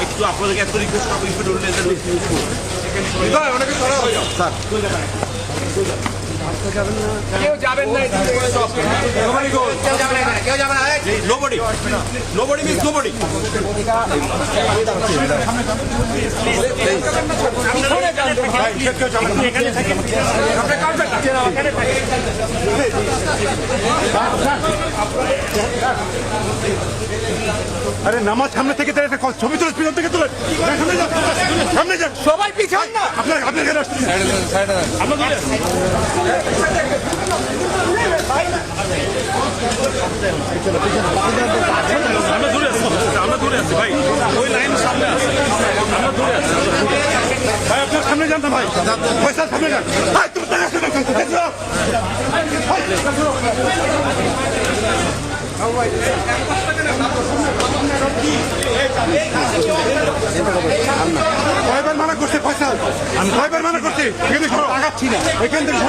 একটু আপনাদেরকে এত রিকোয়েস্ট করবো অনেকে সরা হয়ে যাও স্যার কেউ যাবেন না কেউ যাবে না নোবডি নোবডি মিন্স নোবডি আরে নামাজ সামনে থেকে ছবি তুলে পিছন থেকে তুলে সামনে যান সবাই পিছন না আপনার এখানে আসছেন আমরা দূরে আছি ভাই ওই লাইন সামনে আছে আমরা দূরে আছি ভাই আপনার সামনে যান না ভাই পয়সা সামনে যান ভাই তুমি কয়বার মানা করছে পয়সা আমি কয়বার মানা করছি এখানে আগাচ্ছি না এখান থেকে